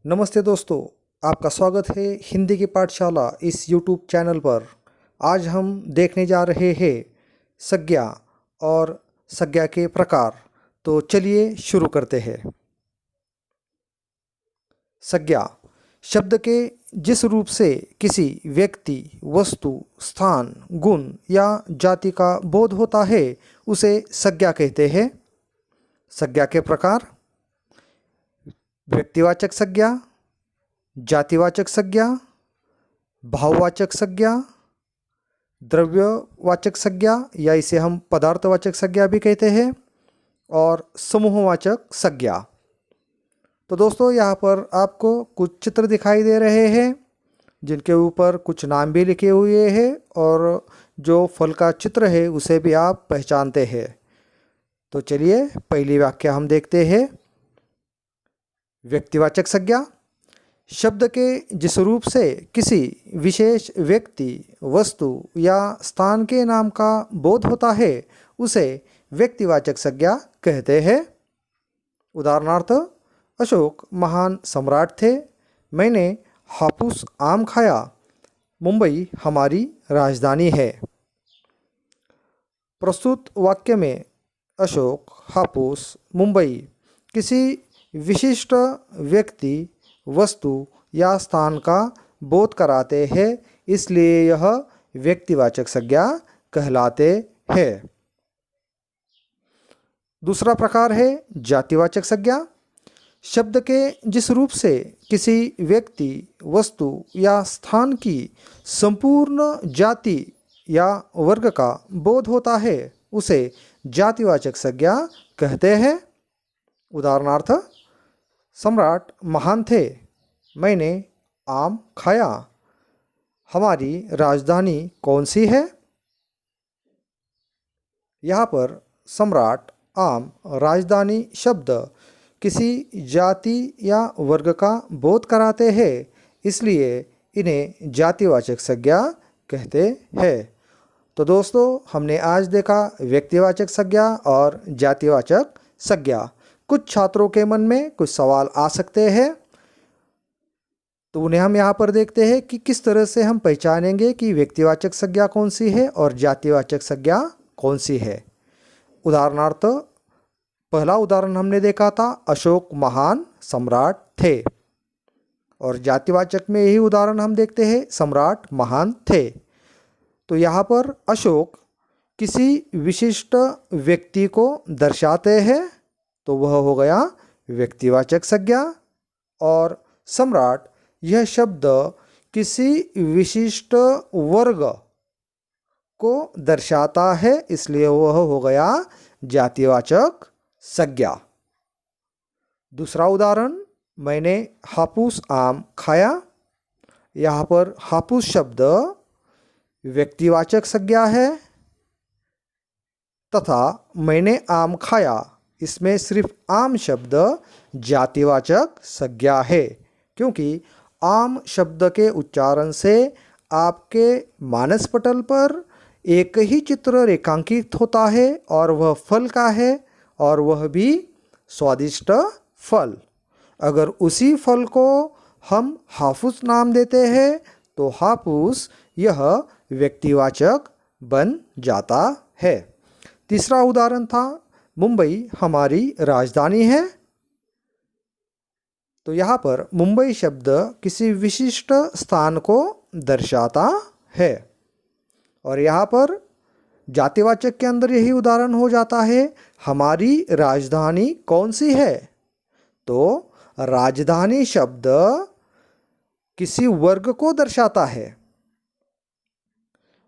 नमस्ते दोस्तों, आपका स्वागत है हिंदी की पाठशाला इस यूट्यूब चैनल पर। आज हम देखने जा रहे हैं संज्ञा और संज्ञा के प्रकार। तो चलिए शुरू करते हैं। संज्ञा शब्द के जिस रूप से किसी व्यक्ति, वस्तु, स्थान, गुण या जाति का बोध होता है उसे संज्ञा कहते हैं। संज्ञा के प्रकार: व्यक्तिवाचक संज्ञा, जातिवाचक संज्ञा, भाववाचक संज्ञा, द्रव्यवाचक संज्ञा या इसे हम पदार्थवाचक संज्ञा भी कहते हैं, और समूहवाचक संज्ञा। तो दोस्तों, यहाँ पर आपको कुछ चित्र दिखाई दे रहे हैं जिनके ऊपर कुछ नाम भी लिखे हुए हैं, और जो फल का चित्र है उसे भी आप पहचानते हैं। तो चलिए पहली व्याख्या हम देखते हैं। व्यक्तिवाचक संज्ञा शब्द के जिस रूप से किसी विशेष व्यक्ति, वस्तु या स्थान के नाम का बोध होता है उसे व्यक्तिवाचक संज्ञा कहते हैं। उदाहरणार्थ, अशोक महान सम्राट थे, मैंने हापुस आम खाया, मुंबई हमारी राजधानी है। प्रस्तुत वाक्य में अशोक, हापुस, मुंबई किसी विशिष्ट व्यक्ति, वस्तु या स्थान का बोध कराते हैं, इसलिए यह व्यक्तिवाचक संज्ञा कहलाते हैं। दूसरा प्रकार है जातिवाचक संज्ञा। शब्द के जिस रूप से किसी व्यक्ति, वस्तु या स्थान की संपूर्ण जाति या वर्ग का बोध होता है उसे जातिवाचक संज्ञा कहते हैं। उदाहरणार्थ, सम्राट महान थे, मैंने आम खाया, हमारी राजधानी कौन सी है? यहाँ पर सम्राट, आम, राजधानी शब्द किसी जाति या वर्ग का बोध कराते हैं, इसलिए इन्हें जातिवाचक संज्ञा कहते हैं। तो दोस्तों, हमने आज देखा व्यक्तिवाचक संज्ञा और जातिवाचक संज्ञा। कुछ छात्रों के मन में कुछ सवाल आ सकते हैं, तो उन्हें हम यहाँ पर देखते हैं कि किस तरह से हम पहचानेंगे कि व्यक्तिवाचक संज्ञा कौन सी है और जातिवाचक संज्ञा कौन सी है। उदाहरणार्थ, पहला उदाहरण हमने देखा था अशोक महान सम्राट थे, और जातिवाचक में यही उदाहरण हम देखते हैं सम्राट महान थे। तो यहाँ पर अशोक किसी विशिष्ट व्यक्ति को दर्शाते हैं, तो वह हो गया व्यक्तिवाचक संज्ञा, और सम्राट यह शब्द किसी विशिष्ट वर्ग को दर्शाता है, इसलिए वह हो गया जातिवाचक संज्ञा। दूसरा उदाहरण, मैंने हापुस आम खाया। यहाँ पर हापुस शब्द व्यक्तिवाचक संज्ञा है, तथा मैंने आम खाया इसमें सिर्फ आम शब्द जातिवाचक संज्ञा है, क्योंकि आम शब्द के उच्चारण से आपके मानस पटल पर एक ही चित्र रेखांकित होता है, और वह फल का है, और वह भी स्वादिष्ट फल। अगर उसी फल को हम हापुस नाम देते हैं तो हापुस यह व्यक्तिवाचक बन जाता है। तीसरा उदाहरण था मुंबई हमारी राजधानी है। तो यहाँ पर मुंबई शब्द किसी विशिष्ट स्थान को दर्शाता है, और यहाँ पर जातिवाचक के अंदर यही उदाहरण हो जाता है हमारी राजधानी कौन सी है। तो राजधानी शब्द किसी वर्ग को दर्शाता है।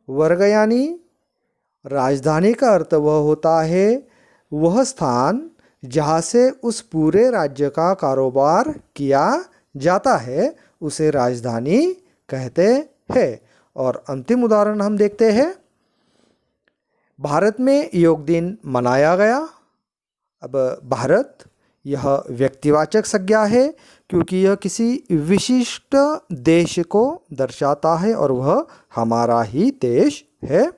वर्ग यानी राजधानी का अर्थ वह होता है वह स्थान जहाँ से उस पूरे राज्य का कारोबार किया जाता है, उसे राजधानी कहते हैं। और अंतिम उदाहरण हम देखते हैं, भारत में योग दिन मनाया गया। अब भारत यह व्यक्तिवाचक संज्ञा है, क्योंकि यह किसी विशिष्ट देश को दर्शाता है, और वह हमारा ही देश है।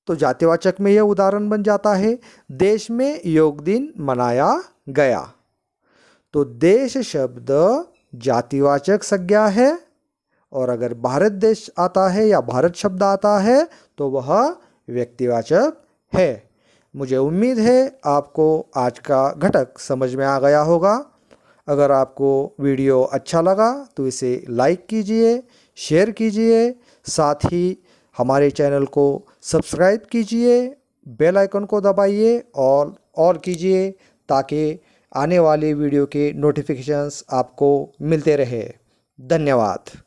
तो जातिवाचक में यह उदाहरण बन जाता है देश में योग दिन मनाया गया। तो देश शब्द जातिवाचक संज्ञा है, और अगर भारत देश आता है या भारत शब्द आता है तो वह व्यक्तिवाचक है। मुझे उम्मीद है आपको आज का घटक समझ में आ गया होगा। अगर आपको वीडियो अच्छा लगा तो इसे लाइक कीजिए, शेयर कीजिए, साथ ही हमारे चैनल को सब्सक्राइब कीजिए, बेल आइकन को दबाइए और ऑल कीजिए ताकि आने वाले वीडियो के नोटिफिकेशंस आपको मिलते रहे। धन्यवाद।